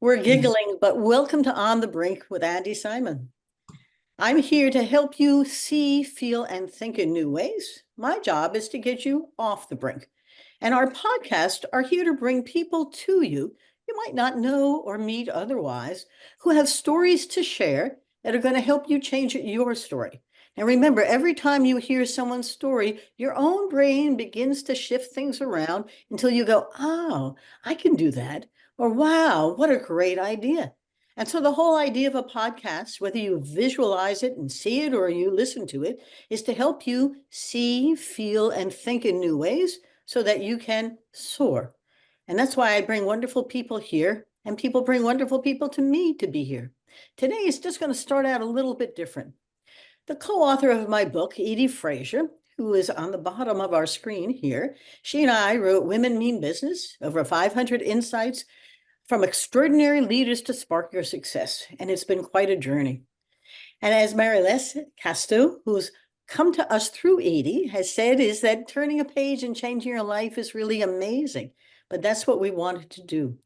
We're giggling, but welcome to On the Brink with Andi Simon. I'm here to help you see, feel, and think in new ways. My job is to get you off the brink. And our podcasts are here to bring people to you you might not know or meet otherwise, who have stories to share that are going to help you change your story. And remember, every time you hear someone's story, your own brain begins to shift things around until you go, oh, I can do that. Or, wow, what a great idea. And so the whole idea of a podcast, whether you visualize it and see it or you listen to it, is to help you see, feel, and think in new ways so that you can soar. And that's why I bring wonderful people here, and people bring wonderful people to me to be here. Today is just going to start out a little bit different. The co-author of my book, Edie Frazier, who is on the bottom of our screen here, she and I wrote Women Mean Business, over 500 insights from extraordinary leaders to spark your success. And it's been quite a journey. And as Maryles Casto, who's come to us through Edie, has said, is that turning a page and changing your life is really amazing. But that's what we wanted to do.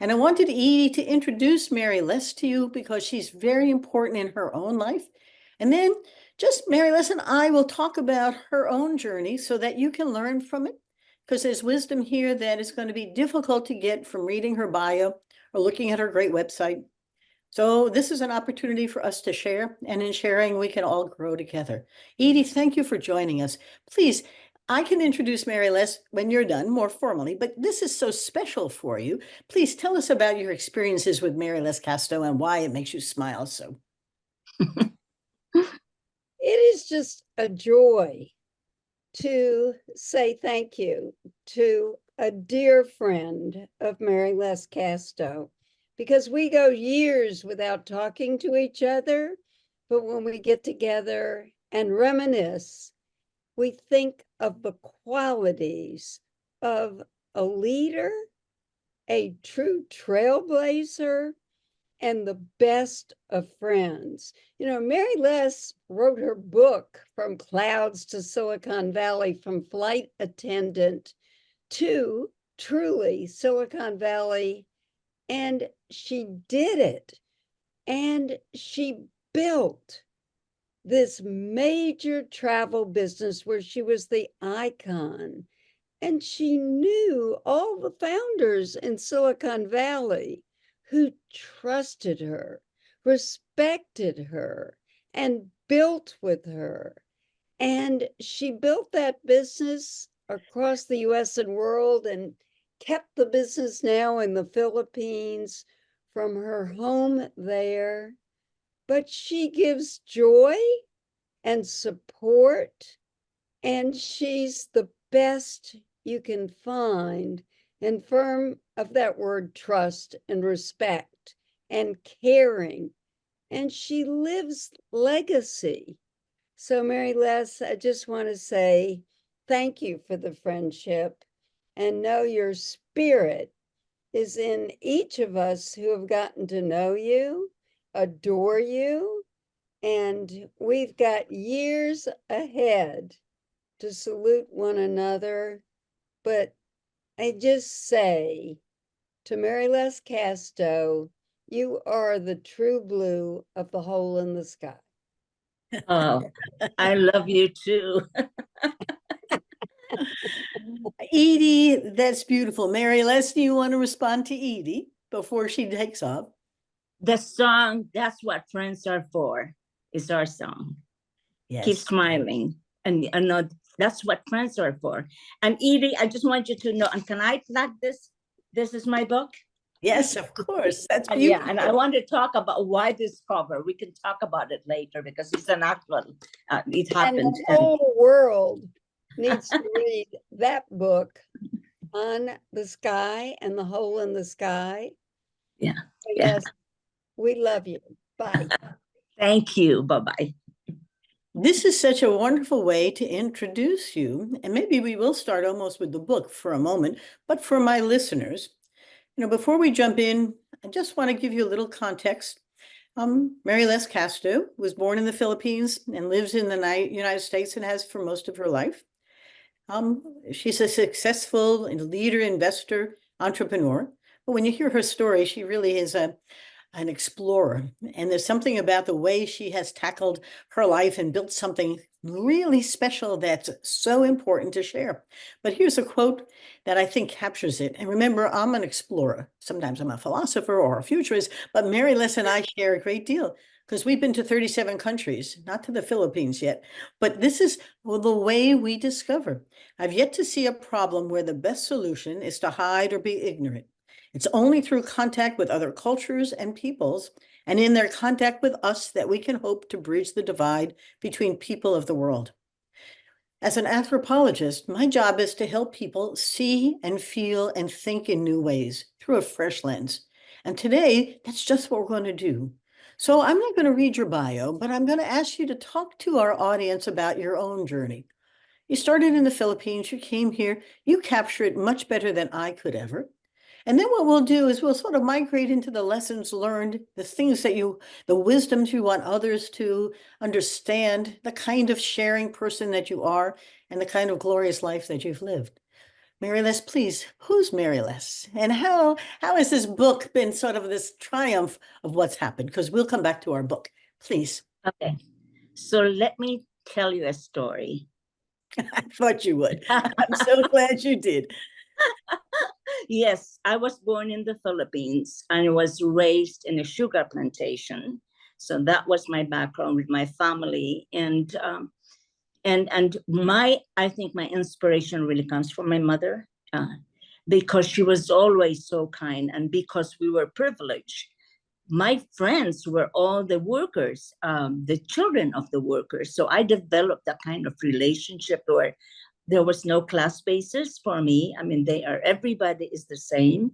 And I wanted Edie to introduce Maryles to you because she's very important in her own life. And then just Maryles and I will talk about her own journey so that you can learn from it, because there's wisdom here that is going to be difficult to get from reading her bio or looking at her great website. So this is an opportunity for us to share, and in sharing, we can all grow together. Edie, thank you for joining us. Please, I can introduce Maryles when you're done more formally, but this is so special for you. Please tell us about your experiences with Maryles Casto and why it makes you smile so. It is just a joy to say thank you to a dear friend of Maryles Casto, because we go years without talking to each other, but when we get together and reminisce, we think of the qualities of a leader, a true trailblazer, and the best of friends. You know, Maryles wrote her book, From Clouds to Silicon Valley, from flight attendant to truly Silicon Valley. And she did it. And she built this major travel business where she was the icon. And she knew all the founders in Silicon Valley who trusted her, respected her, and built with her. And she built that business across the US and world and kept the business now in the Philippines from her home there. But she gives joy and support, and she's the best you can find and firm of that word trust and respect and caring. And she lives legacy. So Maryles, I just want to say thank you for the friendship, and know your spirit is in each of us who have gotten to know you, adore you, and we've got years ahead to salute one another. But I just say to Maryles Casto, you are the true blue of the hole in the sky. Oh, I love you too. Edie, that's beautiful. Maryles, do you want to respond to Edie before she takes off? The song, That's What Friends Are For, is our song. Yes. Keep smiling. And that's what friends are for. And Edie, I just want you to know, and can I plug this? This is my book. Yes, of course. That's beautiful. Yeah, and I want to talk about why this cover. We can talk about it later because it's an actual, it happened. And the whole world needs to read that book, On the Sky and the Hole in the Sky. Yeah. So yes, we love you. Bye. Thank you. Bye-bye. This is such a wonderful way to introduce you. And maybe we will start almost with the book for a moment, but for my listeners, before we jump in, I just want to give you a little context. Maryles Casto was born in the Philippines and lives in the United States and has for most of her life. She's a successful leader, investor, entrepreneur, When you hear her story, she really is an explorer. And there's something about the way she has tackled her life and built something really special that's so important to share. But here's a quote that I think captures it. And remember, I'm an explorer. Sometimes I'm a philosopher or a futurist, but Maryles and I share a great deal because we've been to 37 countries, not to the Philippines yet. But this is the way we discover. I've yet to see a problem where the best solution is to hide or be ignorant. It's only through contact with other cultures and peoples, and in their contact with us, that we can hope to bridge the divide between people of the world. As an anthropologist, my job is to help people see and feel and think in new ways through a fresh lens. And today, that's just what we're going to do. So I'm not going to read your bio, but I'm going to ask you to talk to our audience about your own journey. You started in the Philippines, you came here, you capture it much better than I could ever. And then what we'll do is we'll sort of migrate into the lessons learned, the things that the wisdoms you want others to understand, the kind of sharing person that you are, and the kind of glorious life that you've lived. Maryles, please, who's Maryles? And how has this book been sort of this triumph of what's happened? Because we'll come back to our book. Please. Okay. So let me tell you a story. I thought you would. I'm so glad you did. Yes, I was born in the Philippines and was raised in a sugar plantation. So that was my background with my family. And I think my inspiration really comes from my mother, because she was always so kind, and because we were privileged. My friends were all the workers, the children of the workers. So I developed that kind of relationship where there was no class basis for me. I mean, everybody is the same.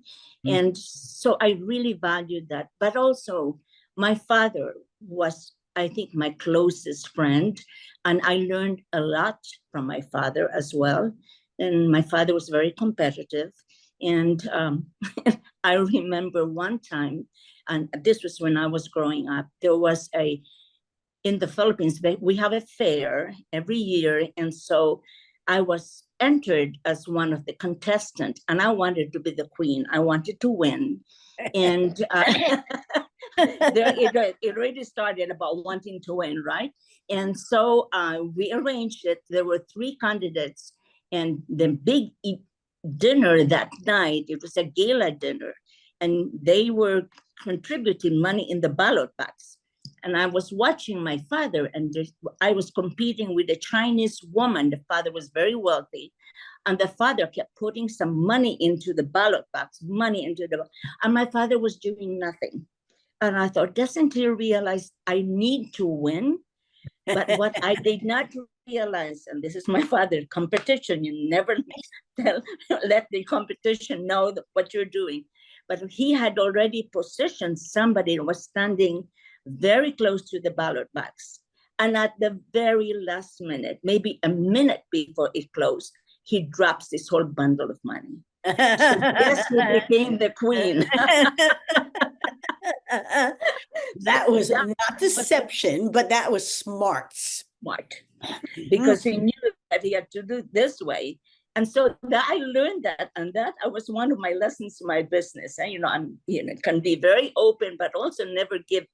Mm. And so I really valued that. But also my father was, I think, my closest friend. And I learned a lot from my father as well. And my father was very competitive. And I remember one time, and this was when I was growing up, there was in the Philippines, we have a fair every year. And so I was entered as one of the contestants, and I wanted to be the queen. I wanted to win. And it really started about wanting to win, right? And so we arranged it. There were 3 candidates, and the big dinner that night, it was a gala dinner, and they were contributing money in the ballot box. And I was watching my father, and I was competing with a Chinese woman. The father was very wealthy, and the father kept putting some money into the ballot box, and my father was doing nothing. And I thought, doesn't he realize I need to win? But what I did not realize, and this is my father, competition, you never let the competition know what you're doing. But he had already positioned somebody who was standing very close to the ballot box. And at the very last minute, maybe a minute before it closed, he drops this whole bundle of money. So guess who became the queen? That was not deception, but that was smart. Smart. Because he knew that he had to do it this way. And so I learned that, and that was one of my lessons in my business. And, I'm, can be very open, but also never give,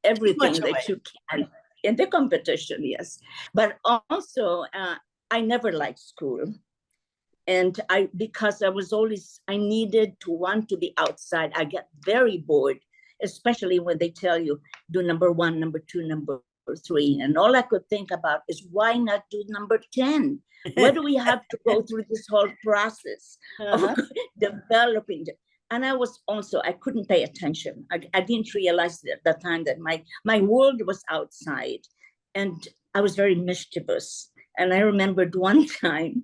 everything that you can in the competition, yes. But also, I never liked school. And because I needed to want to be outside. I get very bored, especially when they tell you, do number 1, number 2, number 3. And all I could think about is, why not do number 10? Why do we have to go through this whole process of developing? And I couldn't pay attention. I didn't realize at that time that my world was outside, and I was very mischievous. And I remembered one time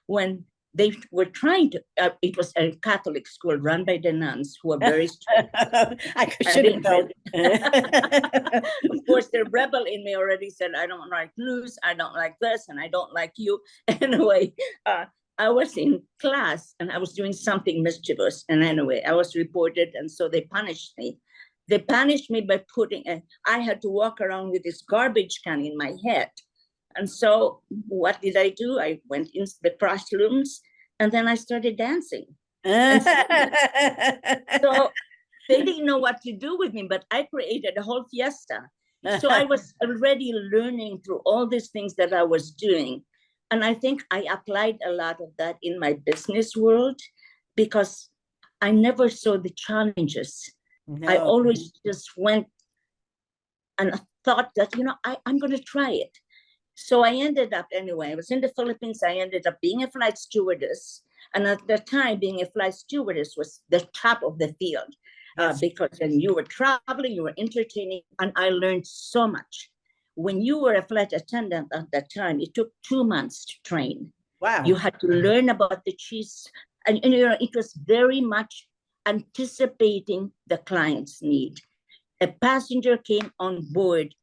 when they were trying to, it was a Catholic school run by the nuns who were very strict. I should have known. Of course, the rebel in me already said, I don't like blues, I don't like this, and I don't like you. Anyway, I was in class and I was doing something mischievous. And anyway, I was reported, and so they punished me. They punished me by I had to walk around with this garbage can in my head. And so what did I do? I went into the classrooms, and then I started dancing. And so they didn't know what to do with me, but I created a whole fiesta. So I was already learning through all these things that I was doing. And I think I applied a lot of that in my business world because I never saw the challenges. I No. always just went and thought that, I'm going to try it. So I ended up, anyway, I was in the Philippines. I ended up being a flight stewardess. And at the time, being a flight stewardess was the top of the field. Yes. Because when you were traveling, you were entertaining, and I learned so much. When you were a flight attendant at that time, it took 2 months to train. Wow. You had to learn about the cheese, and it was very much anticipating the client's need. A passenger came on board,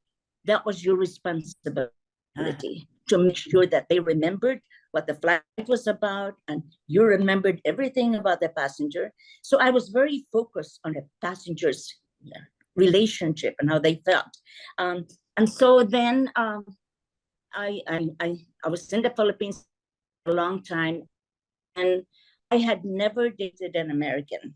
that was your responsibility to make sure that they remembered what the flight was about, and you remembered everything about the passenger. So I was very focused on the passengers' relationship and how they felt. And so then I was in the Philippines for a long time, and I had never dated an American.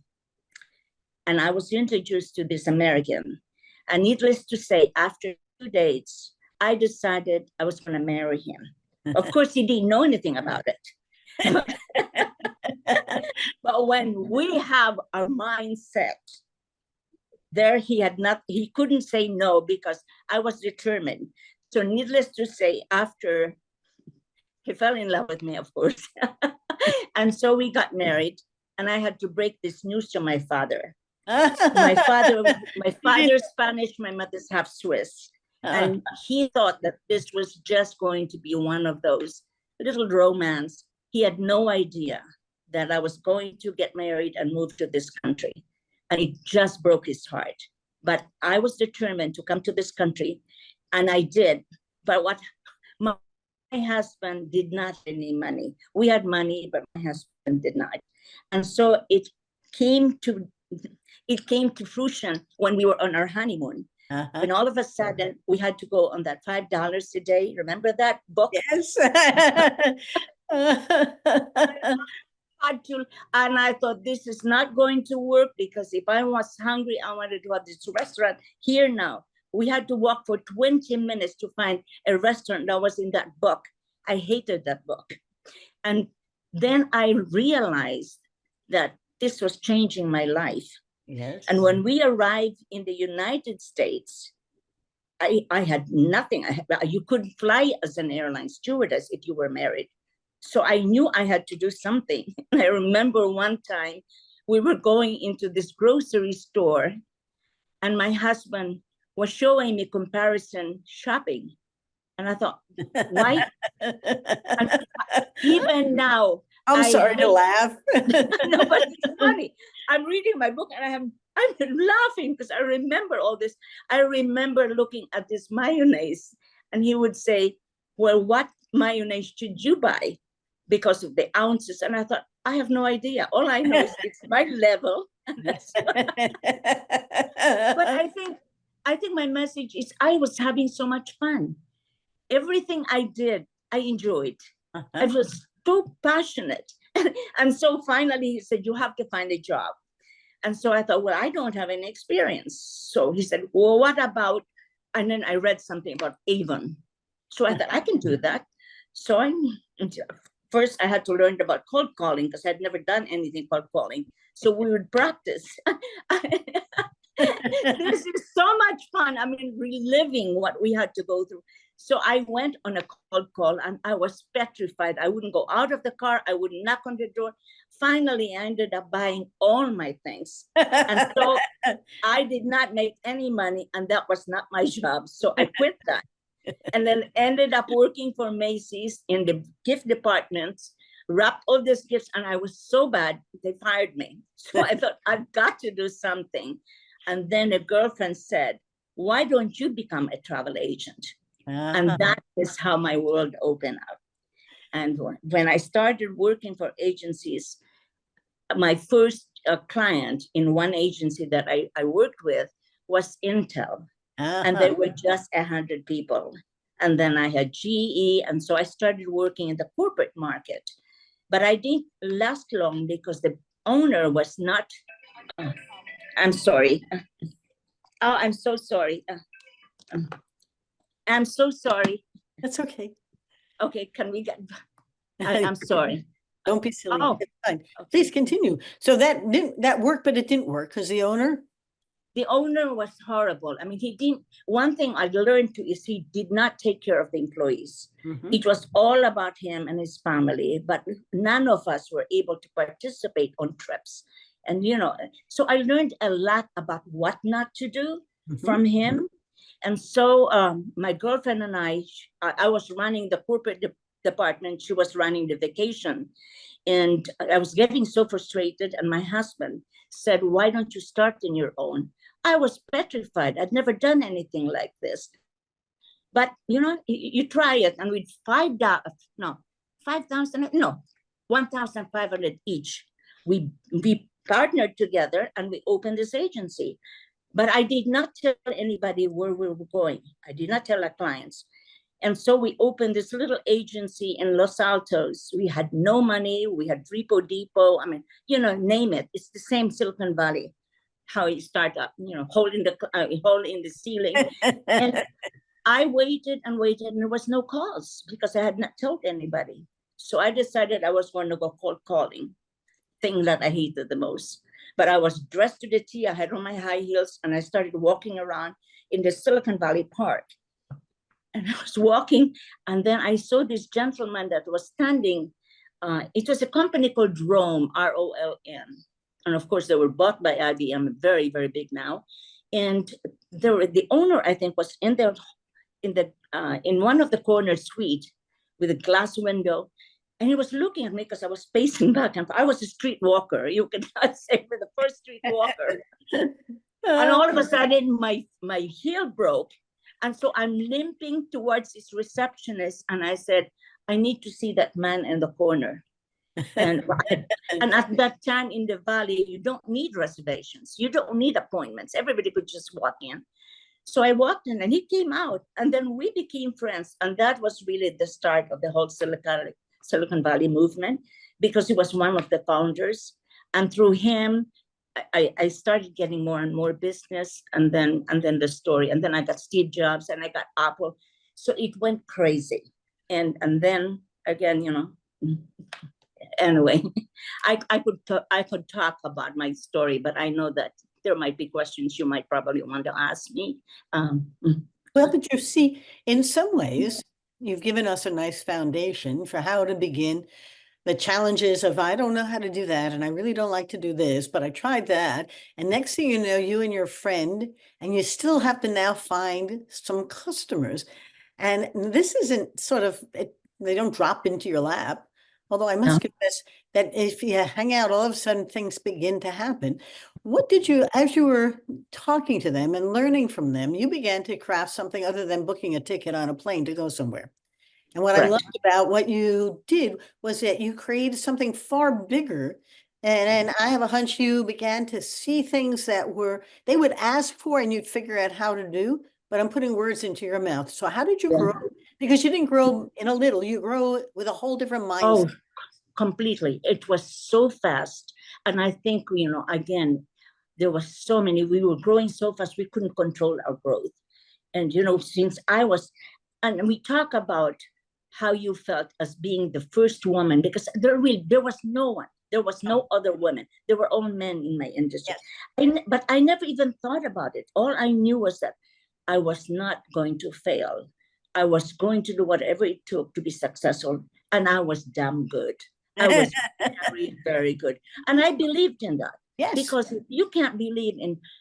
And I was introduced to this American. And needless to say, after 2 dates, I decided I was going to marry him. Of course, he didn't know anything about it. But when we have our mindset, there he couldn't say no because I was determined. So needless to say, after he fell in love with me, of course. And so we got married, and I had to break this news to my father. My father's Spanish, my mother's half Swiss. And he thought that this was just going to be one of those little romance. He had no idea that I was going to get married and move to this country. And it just broke his heart. But I was determined to come to this country, and I did. But my husband did not have any money. We had money, but my husband did not. And so it came to fruition when we were on our honeymoon. And all of a sudden, we had to go on that $5 a day. Remember that book? Yes. And I thought, this is not going to work, because if I was hungry, I wanted to have this restaurant here now. We had to walk for 20 minutes to find a restaurant that was in that book. I hated that book. And then I realized that this was changing my life. Yes. And when we arrived in the United States, I had nothing. You couldn't fly as an airline stewardess if you were married. So I knew I had to do something. I remember one time we were going into this grocery store, and my husband was showing me comparison shopping. And I thought, why? Even now, I'm sorry to laugh. No, but it's funny. I'm reading my book, and I'm laughing because I remember all this. I remember looking at this mayonnaise, and he would say, well, what mayonnaise should you buy? Because of the ounces. And I thought, I have no idea. All I know is it's my level. But I think my message is I was having so much fun. Everything I did, I enjoyed. I was so passionate. And so finally he said, you have to find a job. And so I thought, well, I don't have any experience. So he said, well, what about, and then I read something about Avon. So I thought, I can do that. So first I had to learn about cold calling, because I'd never done anything cold calling. So we would practice. This is so much fun. I mean, reliving what we had to go through. So I went on a cold call, and I was petrified. I wouldn't go out of the car. I would knock on the door. Finally, I ended up buying all my things. And so I did not make any money, and that was not my job. So I quit that. And then ended up working for Macy's in the gift departments, wrapped all these gifts, and I was so bad, they fired me. So I thought, I've got to do something. And then a girlfriend said, why don't you become a travel agent? And that is how my world opened up. And when I started working for agencies, my first client in one agency that I worked with was Intel. And there were just 100 people. And then I had GE. And so I started working in the corporate market. But I didn't last long, because the owner was not, I'm sorry. Oh, I'm so sorry. I'm so sorry. That's okay. Okay, can we get, I'm sorry. Don't be silly. Oh, It's fine. okay. Please continue. So that worked, but it didn't work because the owner. The owner was horrible. I mean, he didn't, one thing I learned too is he did not take care of the employees. Mhm. It was all about him and his family, but none of us were able to participate on trips. And, you know, so I learned a lot about what not to do Mhm. from him. And so my girlfriend and I was running the corporate department. She was running the vacation. And I was getting so frustrated. And my husband said, why don't you start on your own? I was petrified. I'd never done anything like this. But, you know, you try it. And with $1,500 each, we partnered together and we opened this agency. But I did not tell anybody where we were going. I did not tell our clients. And so we opened this little agency in Los Altos. We had no money. We had Repo Depot. I mean, you know, name it. It's the same Silicon Valley, how you start up, you know, hole in the ceiling. And I waited and waited, and there was no calls because I had not told anybody. So I decided I was going to go cold calling, thing that I hated the most. But I was dressed to the T. I had on my high heels, and I started walking around in the Silicon Valley Park. And I was walking, and then I saw this gentleman that was standing. It was a company called Rome, ROLM. And of course, they were bought by IBM, very, very big now. And the owner, I think, was in one of the corner suite with a glass window. And he was looking at me because I was pacing back and I was a street walker. You can say for the first street walker. And all of a sudden, my heel broke. And so I'm limping towards this receptionist. And I said, I need to see that man in the corner. And at that time in the Valley, you don't need reservations. You don't need appointments. Everybody could just walk in. So I walked in and he came out. And then we became friends. And that was really the start of the whole Silicon Valley movement, because he was one of the founders. And through him, I started getting more and more business, and then the story, and then I got Steve Jobs and I got Apple, so it went crazy, and then again, you know, anyway, I could talk about my story, but I know that there might be questions you might probably want to ask me. Well, but you see, in some ways, you've given us a nice foundation for how to begin. The challenges of, I don't know how to do that, and I really don't like to do this, but I tried that. And next thing you know, you and your friend, and you still have to now find some customers. And this isn't sort of, they don't drop into your lap. Although I must confess that if you hang out, all of a sudden things begin to happen. What did you, as you were talking to them and learning from them, you began to craft something other than booking a ticket on a plane to go somewhere? And what I Correct. loved about what you did was that you created something far bigger. And I have a hunch you began to see things that they would ask for and you'd figure out how to do, but I'm putting words into your mouth. So how did you grow? Because you didn't grow in a little, you grow with a whole different mindset. Oh, completely. It was so fast. And I think, you know, again, there was so many, we were growing so fast, we couldn't control our growth. And, you know, and we talk about how you felt as being the first woman, because there was no one. There was no other women. There were all men in my industry. Yes. But I never even thought about it. All I knew was that I was not going to fail. I was going to do whatever it took to be successful. And I was damn good. I was very, very good. And I believed in that. Yes. Because if you can't believe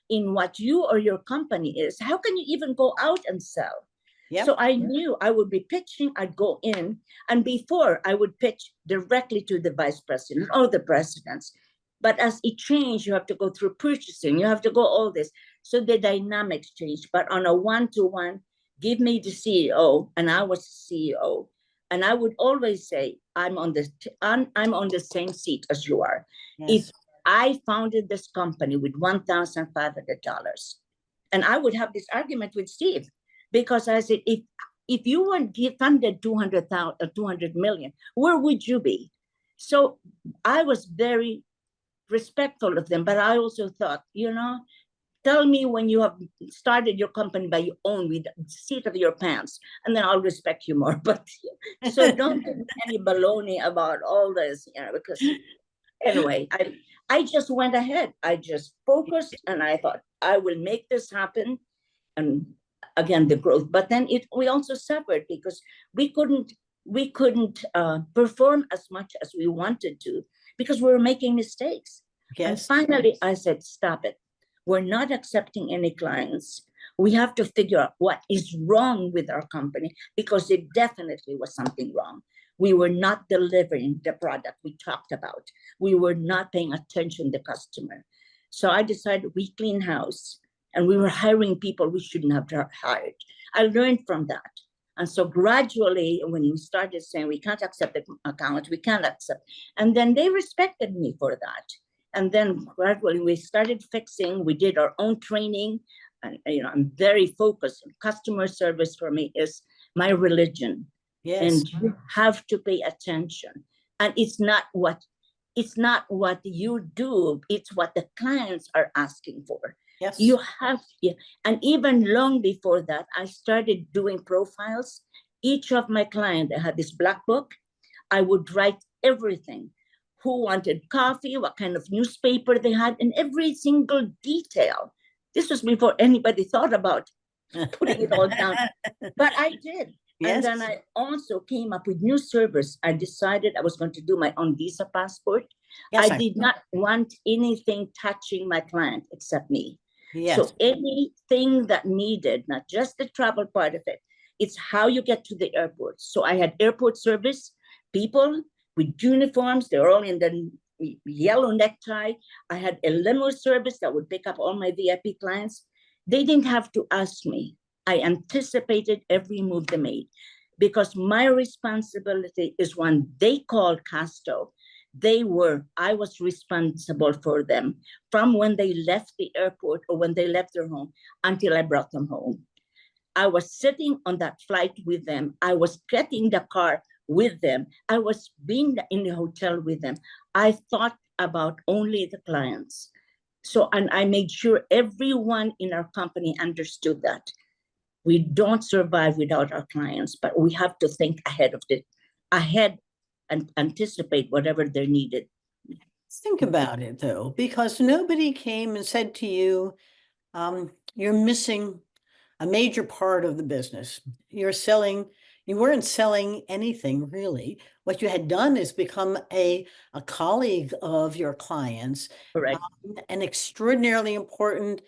in what you or your company is, how can you even go out and sell? Yep. So I knew I would be pitching, I'd go in, and before I would pitch directly to the vice president or the presidents. But as it changed, you have to go through purchasing, you have to go all this. So the dynamics changed. But on a one-to-one, give me the CEO, and I was the CEO. And I would always say, I'm on the same seat as you are. Yes. If I founded this company with $1,500, and I would have this argument with Steve, because I said, if you weren't funded 200 million, where would you be? So I was very respectful of them. But I also thought, tell me when you have started your company by your own with the seat of your pants, and then I'll respect you more. But so don't give me any baloney about all this, because anyway, I just went ahead. I just focused, and I thought I will make this happen. And again, the growth. But then we also suffered because we couldn't perform as much as we wanted to because we were making mistakes. Yes. And finally, I said, stop it. We're not accepting any clients. We have to figure out what is wrong with our company, because it definitely was something wrong. We were not delivering the product we talked about. We were not paying attention to the customer. So I decided we clean house, and we were hiring people we shouldn't have hired. I learned from that. And so gradually, when we started saying we can't accept the account, we can't accept, and then they respected me for that. And then gradually we started fixing, we did our own training. And I'm very focused. Customer service for me is my religion. Yes. And you have to pay attention. And it's not what you do, it's what the clients are asking for. Yes. You have, and even long before that, I started doing profiles. Each of my clients, I had this black book. I would write everything. Who wanted coffee, what kind of newspaper they had, and every single detail. This was before anybody thought about putting it all down, but I did. Yes. And then I also came up with new service. I decided I was going to do my own visa passport. Yes, I did not want anything touching my client except me. Yes. So anything that needed, not just the travel part of it, it's how you get to the airport. So I had airport service, people with uniforms, they're all in the yellow necktie. I had a limo service that would pick up all my VIP clients. They didn't have to ask me. I anticipated every move they made, because my responsibility is when they called Casto, I was responsible for them from when they left the airport or when they left their home until I brought them home. I was sitting on that flight with them. I was getting the car with them. I was being in the hotel with them. I thought about only the clients. So, and I made sure everyone in our company understood that. We don't survive without our clients, but we have to think ahead and anticipate whatever they're needed. Think about it though, because nobody came and said to you, you're missing a major part of the business. You weren't selling anything really. What you had done is become a colleague of your clients. Correct. An extraordinarily important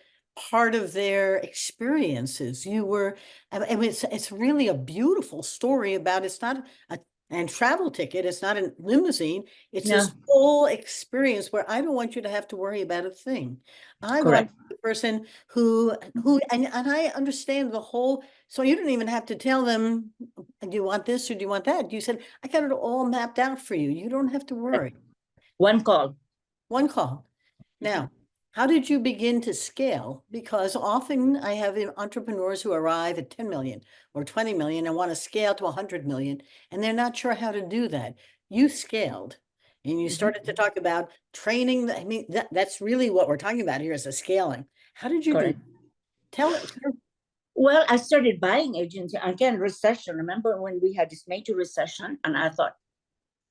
part of their experiences. It's really a beautiful story about, it's not a travel ticket, it's not a limousine, it's this whole experience where I don't want you to have to worry about a thing. I want the person who and I understand the whole, so you didn't even have to tell them, do you want this or do you want that? You said, I got it all mapped out for you. You don't have to worry. One call. Now, how did you begin to scale? Because often I have entrepreneurs who arrive at 10 million or 20 million and want to scale to 100 million, and they're not sure how to do that. You scaled, and you started to talk about training. I mean, that's really what we're talking about here, is the scaling. How did you do it? Tell it. Well, I started buying agency. Again, recession. Remember when we had this major recession? And I thought,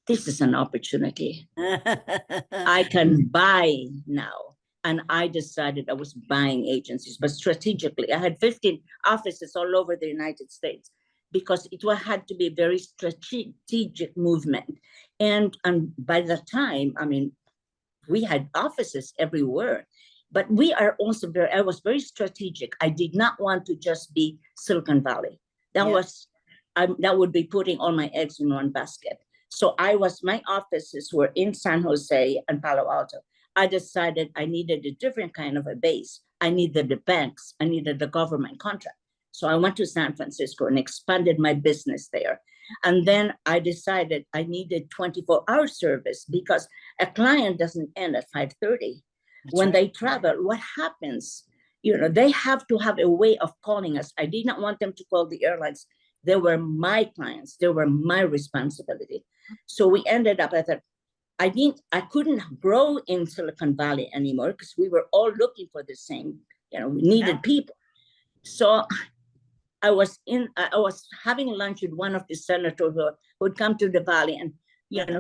this is an opportunity. I can buy now. And I decided I was buying agencies, but strategically. I had 15 offices all over the United States, because it had to be a very strategic movement. And by the time, I mean, we had offices everywhere, but I was very strategic. I did not want to just be Silicon Valley. That would be putting all my eggs in one basket. So my offices were in San Jose and Palo Alto. I decided I needed a different kind of a base. I needed the banks. I needed the government contract. So I went to San Francisco and expanded my business there. And then I decided I needed 24-hour service, because a client doesn't end at 5:30. When they travel, what happens? They have to have a way of calling us. I did not want them to call the airlines. They were my clients. They were my responsibility. So we ended up, I thought, I couldn't grow in Silicon Valley anymore because we were all looking for the same, we needed people. So I was having lunch with one of the senators who would come to the Valley and,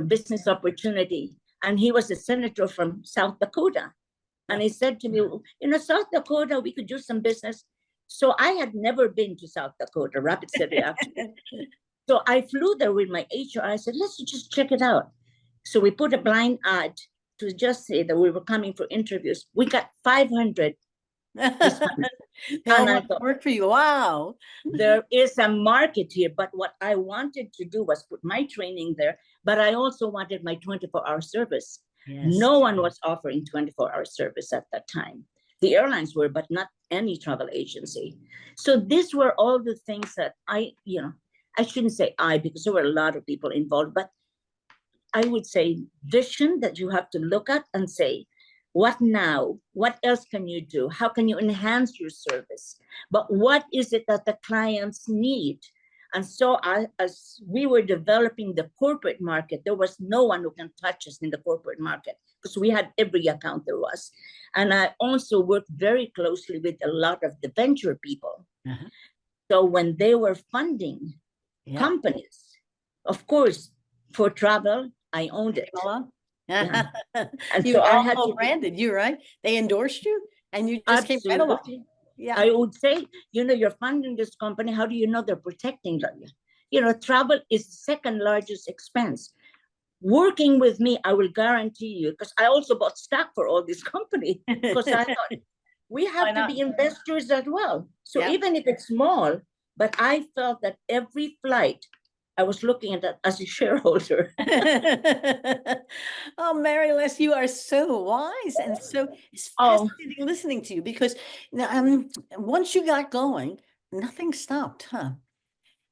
business opportunity. And he was a senator from South Dakota. And he said to me, South Dakota, we could do some business. So I had never been to South Dakota, Rapid City, actually. So I flew there with my HR. I said, let's just check it out. So we put a blind ad to just say that we were coming for interviews. We got 500 responses. They all And I want to thought, work for you. Wow. there is a market here. But what I wanted to do was put my training there, but I also wanted my 24-hour service. Yes. No one was offering 24-hour service at that time. The airlines were, but not any travel agency. So these were all the things that I shouldn't say because there were a lot of people involved, but I would say vision that you have to look at and say, what now? What else can you do? How can you enhance your service? But what is it that the clients need? And so as we were developing the corporate market, there was no one who can touch us in the corporate market because we had every account there was. And I also worked very closely with a lot of the venture people. Uh-huh. So when they were funding companies, of course, for travel, I owned it. Yeah. And You so I all had to branded you, right? They endorsed you and you just came right along. absolutely. Yeah. I would say, you're funding this company. How do you know they're protecting you? Travel is the second largest expense. Working with me, I will guarantee you, because I also bought stock for all this company, because I thought we have to be investors as well. So even if it's small, but I felt that every flight, I was looking at that as a shareholder. Oh, Maryles, you are so wise, and so it's fascinating listening to you because once you got going, nothing stopped, huh?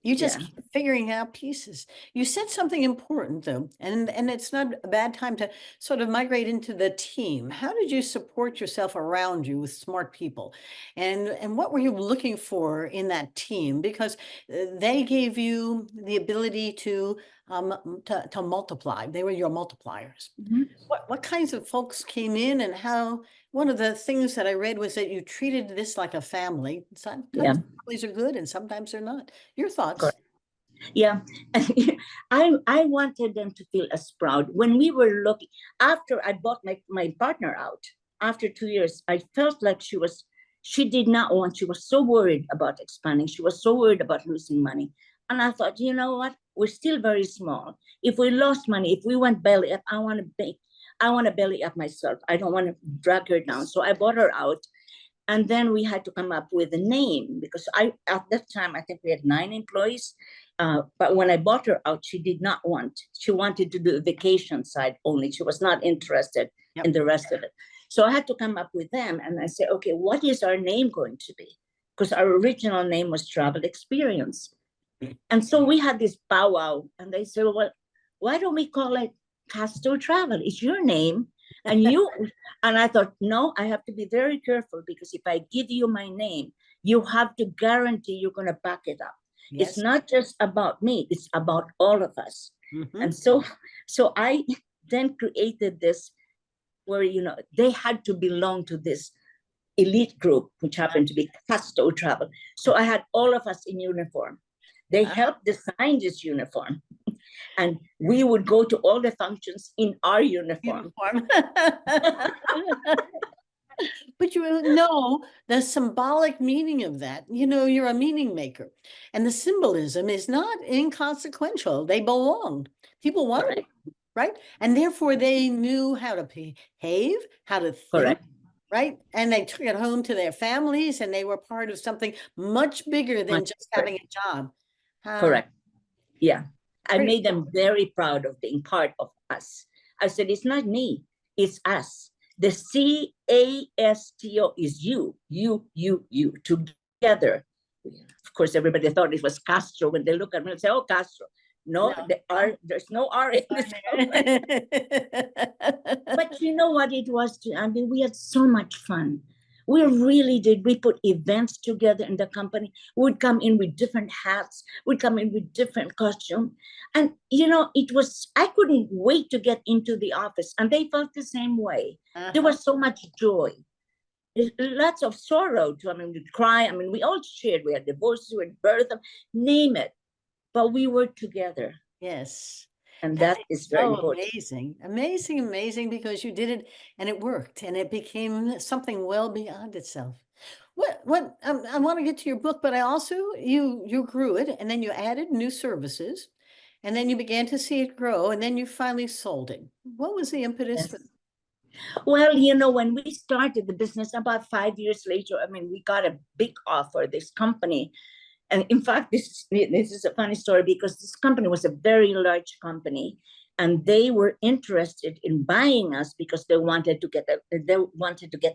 You just keep figuring out pieces. You said something important though, and it's not a bad time to sort of migrate into the team. How did you support yourself around you with smart people? And what were you looking for in that team? Because they gave you the ability to multiply. They were your multipliers. Mm-hmm. What kinds of folks came in and how? One of the things that I read was that you treated this like a family. Sometimes families are good and sometimes they're not. Your thoughts? Correct. Yeah, I wanted them to feel as proud. When we were looking, after I bought my partner out, after 2 years, I felt like she was so worried about expanding. She was so worried about losing money. And I thought, you know what? We're still very small. If we lost money, if we went belly up, I want to belly up myself. I don't want to drag her down. So I bought her out. And then we had to come up with a name because at that time, I think we had 9 employees. But when I bought her out, she wanted to do a vacation side only. She was not interested in the rest of it. So I had to come up with them. And I said, okay, what is our name going to be? Because our original name was Travel Experience. And so we had this powwow. And they said, well, why don't we call it Casto Travel? It's your name. And I thought, no, I have to be very careful because if I give you my name, you have to guarantee you're going to back it up. Yes. It's not just about me, it's about all of us. Mm-hmm. And so I then created this where, they had to belong to this elite group, which happened to be Casto Travel. So I had all of us in uniform. They helped design this uniform. And we would go to all the functions in our uniform. But you know the symbolic meaning of that. You're a meaning maker. And the symbolism is not inconsequential. They belong. People want it, right? And therefore they knew how to behave, how to think, right? And they took it home to their families and they were part of something much bigger than just having a job. Correct. Yeah. I made them very proud of being part of us. I said, it's not me, it's us. The CASTO is you, together. Of course, everybody thought it was Castro when they look at me and say, oh, Castro. No. There's no R in this. But you know what it was? We had so much fun. We really did. We put events together in the company. We'd come in with different hats. We'd come in with different costume. And, I couldn't wait to get into the office. And they felt the same way. There was so much joy. Lots of sorrow too. We'd cry. We all shared. We had divorces, we had birth, name it. But we were together. Yes. And that is very important. Amazing, because you did it and it worked and it became something well beyond itself. I want to get to your book, but I also, you grew it and then you added new services and then you began to see it grow and then you finally sold it. What was the impetus for? Well, when we started the business about 5 years later, we got a big offer, this company. And in fact, this is a funny story because this company was a very large company and they were interested in buying us because they wanted to get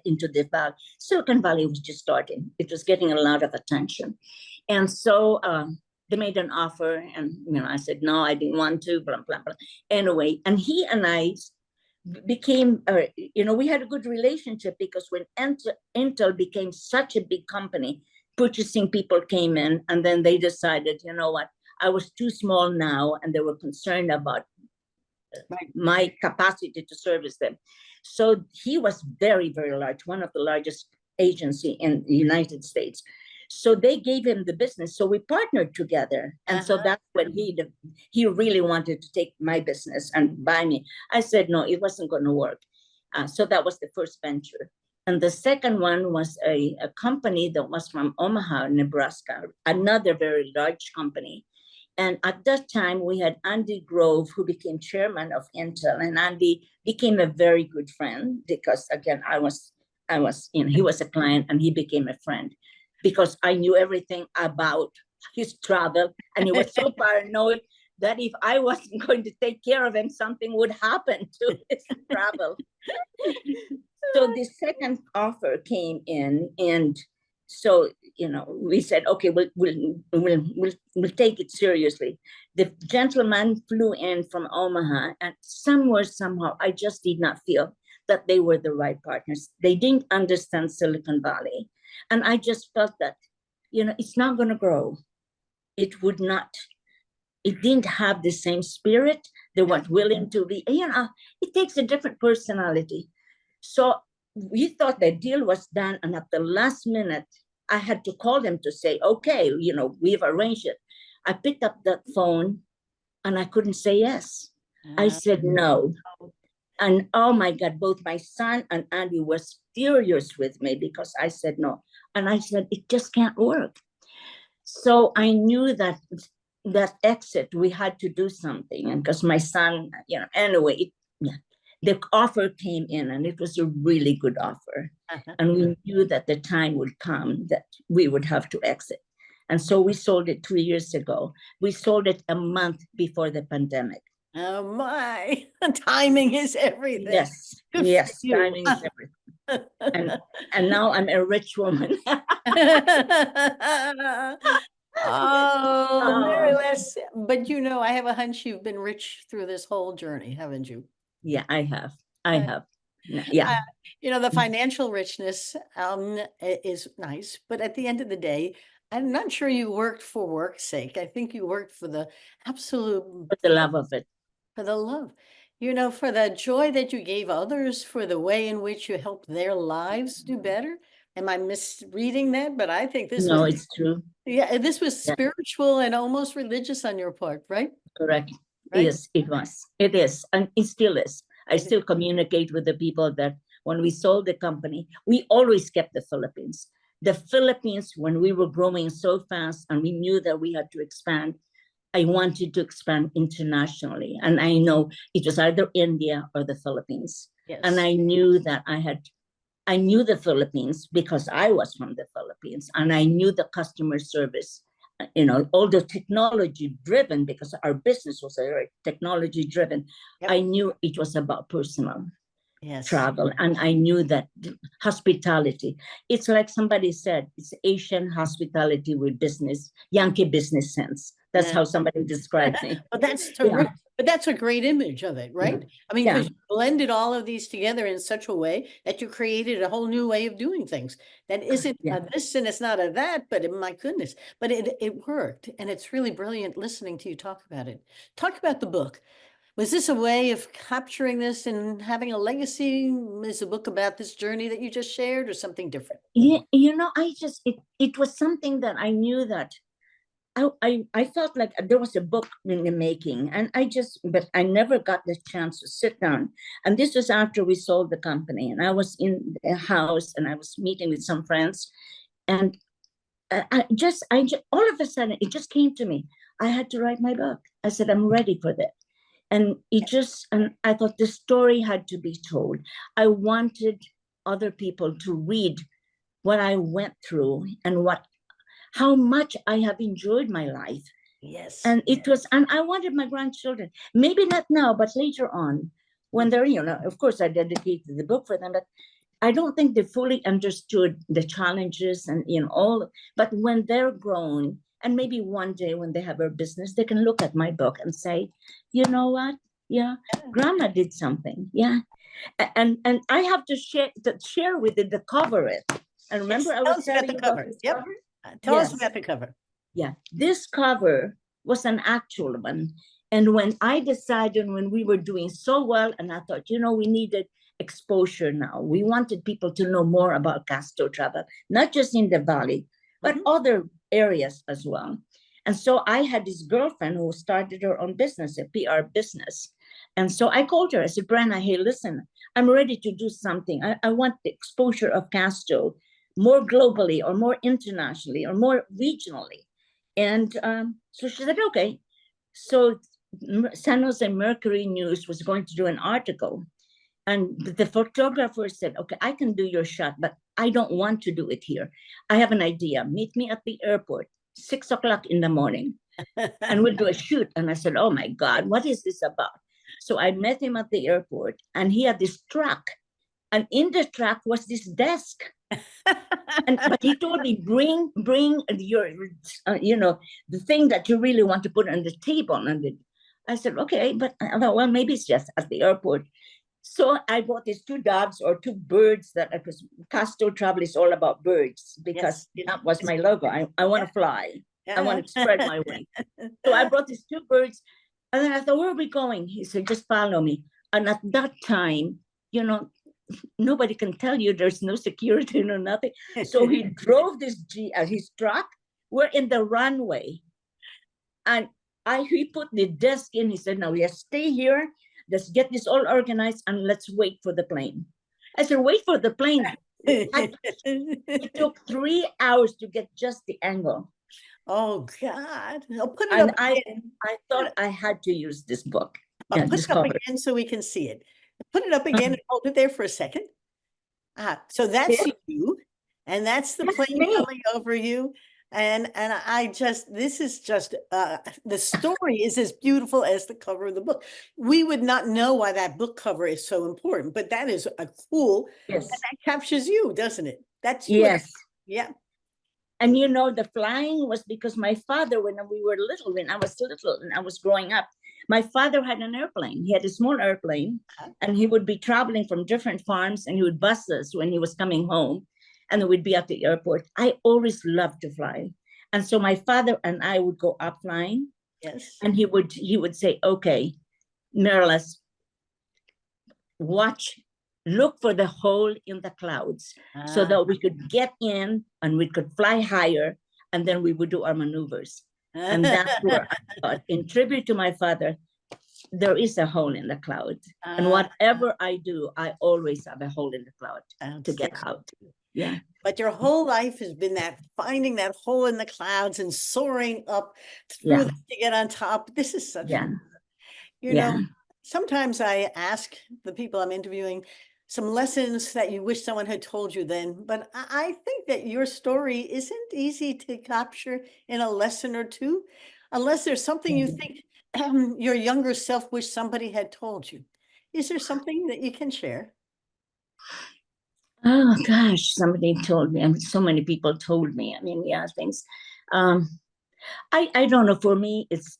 into the valley. Silicon Valley was just starting. It was getting a lot of attention. And so they made an offer and, I said, no, I didn't want to, blah, blah, blah. Anyway, and he and I became, we had a good relationship because when Intel became such a big company, purchasing people came in and then they decided, you know what, I was too small now and they were concerned about my capacity to service them. So he was very, very large, one of the largest agency in the United States. So they gave him the business. So we partnered together. And so that's when he really wanted to take my business and buy me. I said, no, it wasn't going to work. So that was the first venture. And the second one was a company that was from Omaha, Nebraska, another very large company. And at that time, we had Andi Grove, who became chairman of Intel. And Andi became a very good friend because, again, he was a client and he became a friend because I knew everything about his travel. And he was so paranoid that if I wasn't going to take care of him, something would happen to his travel. So the second offer came in, and so we said, okay, we'll take it seriously. The gentleman flew in from Omaha, and somehow, I just did not feel that they were the right partners. They didn't understand Silicon Valley, and I just felt that, it's not going to grow. It would not. It didn't have the same spirit. They weren't willing to be. It takes a different personality. So we thought the deal was done. And at the last minute, I had to call them to say, okay, we've arranged it. I picked up that phone and I couldn't say yes. I said no. And oh my God, both my son and Andy were furious with me because I said no. And I said, it just can't work. So I knew that exit, we had to do something. And because my son, anyway, the offer came in and it was a really good offer. And we knew that the time would come that we would have to exit. And so we sold it 2 years ago. We sold it a month before the pandemic. Oh my, timing is everything. Yes, yes, timing is everything. And now I'm a rich woman. Oh, Maryles, but I have a hunch you've been rich through this whole journey, haven't you? Yeah, I have. Yeah. The financial richness is nice, but at the end of the day, I'm not sure you worked for work's sake. I think you worked for the absolute. For the love of it. For the love. For the joy that you gave others, for the way in which you helped their lives do better. Am I misreading that? But I think this No, it's true. Yeah, this was spiritual and almost religious on your part, right? Correct. Right? Yes, it was. It is. And it still is. I still communicate with the people that when we sold the company, we always kept the Philippines. The Philippines, when we were growing so fast and we knew that we had to expand, I wanted to expand internationally. And I know it was either India or the Philippines. Yes. And I knew that I knew the Philippines because I was from the Philippines and I knew the customer service, all the technology driven because our business was very technology driven. Yep. I knew it was about personal travel. And I knew that hospitality, it's like somebody said, it's Asian hospitality with business, Yankee business sense. That's Yeah. how somebody described me. But that's Yeah. terrific. But that's a great image of it, right? I mean, Yeah. because you blended all of these together in such a way that you created a whole new way of doing things that isn't Yeah. a this and it's not a that, but my goodness, but it worked. And it's really brilliant listening to you talk about it. Talk about the book. Was this a way of capturing this and having a legacy? Is a book about this journey that you just shared or something different? Yeah, it was something that I knew that I felt like there was a book in the making, and but I never got the chance to sit down. And this was after we sold the company, and I was in a house and I was meeting with some friends, and I just all of a sudden it just came to me. I had to write my book. I said, I'm ready for that. And I thought the story had to be told. I wanted other people to read what I went through and how much I have enjoyed my life. Yes. And and I wanted my grandchildren, maybe not now, but later on, when they're, of course I dedicated the book for them, but I don't think they fully understood the challenges and all, but when they're grown, and maybe one day when they have their business, they can look at my book and say, you know what? Yeah, grandma did something. Yeah. And I have to share with it the cover it. And remember, Yes, I tell was us about telling the you about cover. this Yep. cover? Tell us Yes. about the cover. Yeah, this cover was an actual one. And when I decided, when we were doing so well, and I thought, we needed exposure now. We wanted people to know more about Casto travel, not just in the valley, but other areas as well. And so I had this girlfriend who started her own business, a PR business. And so I called her. I said, Brenna, hey, listen, I'm ready to do something. I want the exposure of Casto more globally or more internationally or more regionally. And so she said, okay. So San Jose Mercury News was going to do an article. And the photographer said, okay, I can do your shot, but I don't want to do it here. I have an idea. Meet me at the airport, 6 o'clock in the morning, and we'll do a shoot. And I said, oh my God, what is this about? So I met him at the airport, and he had this truck. And in the truck was this desk. But he told me, bring your, the thing that you really want to put on the table. And I said, okay, but I thought, well, maybe it's just at the airport. So I bought these 2 doves or 2 birds because Casto Travel is all about birds, because that was my logo. I want to fly. I want to spread my wings. So I brought these 2 birds, and then I thought, where are we going? He said, just follow me. And at that time, nobody can tell you, there's no security, no nothing. So he drove his truck. We're in the runway, and he put the desk in. He said, now let's stay here. Let's get this all organized, and let's wait for the plane. I said, wait for the plane. It took 3 hours to get just the angle. Oh God. I'll put it And up I again. thought I had to use this book. I'll put this it up cover. again so we can see it. Put it up again and hold it there for a second. So that's you, and that's the That's plane me. coming over you. And this is just the story is as beautiful as the cover of the book. We would not know why that book cover is so important, but that is a cool, and Yes. that captures you, doesn't it? That's you. Yes. Yeah. And the flying was because my father, when I was little and I was growing up, my father had an airplane. He had a small airplane, and he would be traveling from different farms, and he would bus us when he was coming home, and we'd be at the airport. I always loved to fly. And so my father and I would go up flying. Yes. And he would say, okay, Maryles, look for the hole in the clouds so that we could get in and we could fly higher, and then we would do our maneuvers. And that's where I thought, in tribute to my father, there is a hole in the cloud. And whatever I do, I always have a hole in the cloud to get out. Yeah. But your whole life has been finding that hole in the clouds and soaring up through them to get on top. This is such sometimes I ask the people I'm interviewing some lessons that you wish someone had told you then, but I think that your story isn't easy to capture in a lesson or two, unless there's something you think your younger self wish somebody had told you. Is there something that you can share? Oh gosh, somebody told me, and so many people told me. I mean, things. I don't know. For me, it's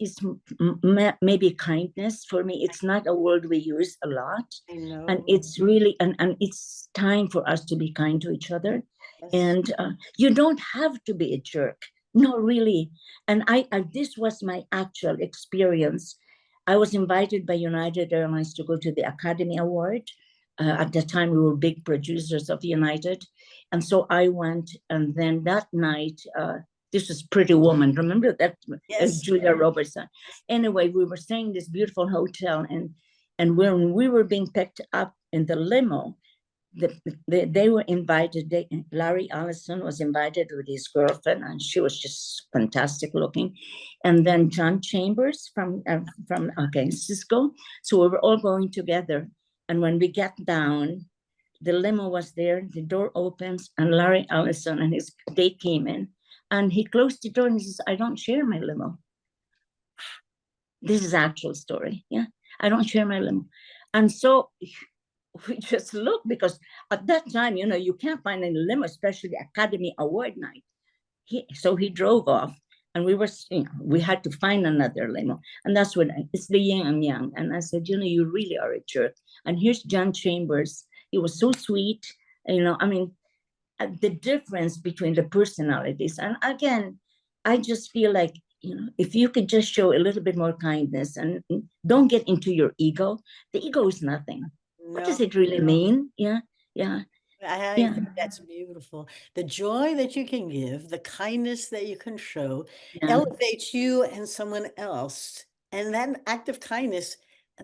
maybe kindness. For me, it's not a word we use a lot, I know. and it's really and it's time for us to be kind to each other, Yes. and you don't have to be a jerk. No, really. And I this was my actual experience. I was invited by United Airlines to go to the Academy Award. At the time, we were big producers of United, and so I went. And then that night, this was Pretty Woman. Remember that? Yes. Julia Roberts. Anyway, we were staying in this beautiful hotel, and when we were being picked up in the limo, they were invited. Larry Allison was invited with his girlfriend, and she was just fantastic looking. And then John Chambers from Cisco. So we were all going together. And when we got down, the limo was there. The door opens, and Larry Allison and his date came in, and he closed the door and he says, "I don't share my limo." This is actual story. Yeah, I don't share my limo, and so we just looked, because at that time, you can't find any limo, especially Academy Award night. So he drove off, and we had to find another limo. And that's when it's the yin and yang. And I said, you really are a jerk. And here's John Chambers. He was so sweet. I mean, the difference between the personalities. And again, I just feel like, if you could just show a little bit more kindness and don't get into your ego. The ego is nothing. What does it really mean? Yeah. I think that's beautiful. The joy that you can give, the kindness that you can show, elevates you and someone else. And that act of kindness,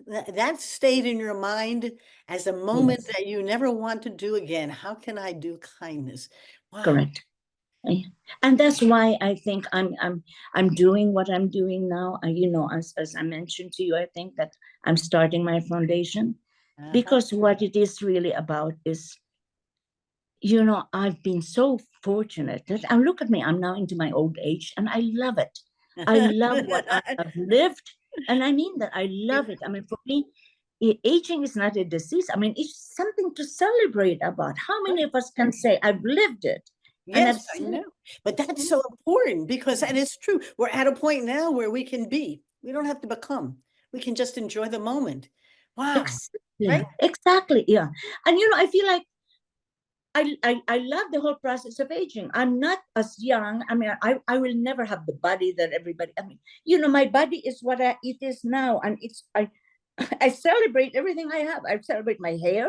that stayed in your mind as a moment that you never want to do again. How can I do kindness? Wow. Correct. And that's why I think I'm doing what I'm doing now. As I mentioned to you, I think that I'm starting my foundation, because what it is really about is, I've been so fortunate that, and look at me, I'm now into my old age, and I love it. I love what I have lived, and I mean that I love it. I mean, for me, aging is not a disease. I mean, it's something to celebrate about. How many of us can say, I've lived it? Yes, I know. But that's so important, because, and it's true, we're at a point now where we can be. We don't have to become. We can just enjoy the moment. Wow. Right? Exactly. Yeah. And I feel like I love the whole process of aging. I'm not as young. I mean, I will never have the body that everybody, I mean, my body is what it is now. And I celebrate everything I have. I celebrate my hair.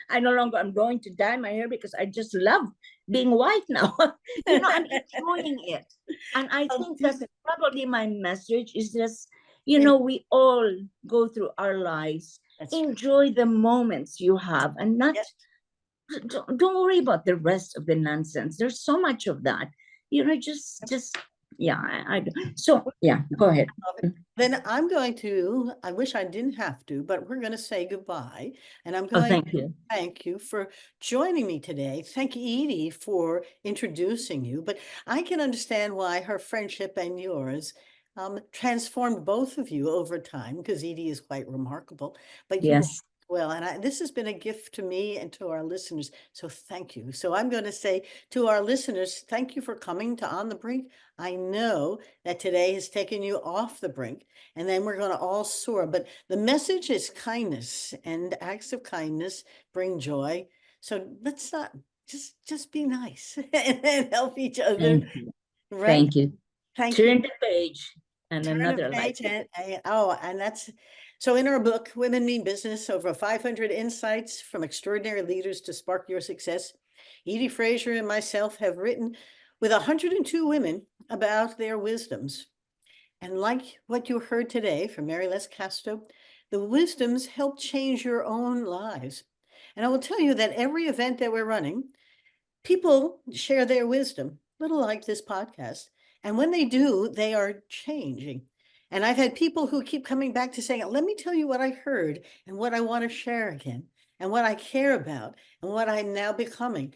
I'm going to dye my hair, because I just love being white now. I'm enjoying it. And I think that's probably my message, is just, we all go through our lives. Enjoy the moments you have, and not, don't worry about the rest of the nonsense. There's so much of that. So yeah, go ahead. Then I wish I didn't have to, but we're going to say goodbye. And I'm going to thank you for joining me today. Thank Edie for introducing you. But I can understand why her friendship and yours transformed both of you over time, because Edie is quite remarkable. But yes. Well, and this has been a gift to me and to our listeners. So thank you. So I'm going to say to our listeners, thank you for coming to On the Brink. I know that today has taken you off the brink, and then we're going to all soar. But the message is kindness, and acts of kindness bring joy. So let's not just be nice and help each other. Right? Thank you. Thank you. Turn the page. And Turn another page and that's so in our book, Women Mean Business, over 500 insights from extraordinary leaders to spark your success. Edie Frazier and myself have written with 102 women about their wisdoms. And like what you heard today from Maryles Casto, the wisdoms help change your own lives. And I will tell you that every event that we're running, people share their wisdom, little like this podcast. And when they do, they are changing. And I've had people who keep coming back to saying, let me tell you what I heard and what I want to share again, and what I care about, and what I'm now becoming.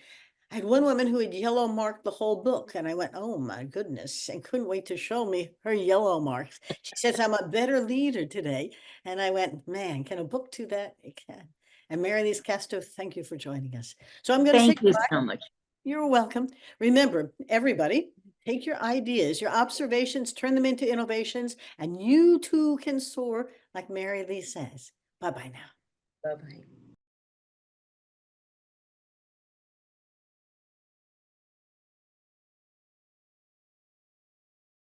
I had one woman who had yellow marked the whole book, and I went, oh my goodness, and couldn't wait to show me her yellow marks. She says, I'm a better leader today. And I went, man, can a book do that? It can. And Maryles Casto, thank you for joining us. So I'm going to say thank you so much. You're welcome. Remember, everybody, Take your ideas, your observations, turn them into innovations, and you too can soar like Mary Lee says. Bye-bye now. Bye-bye.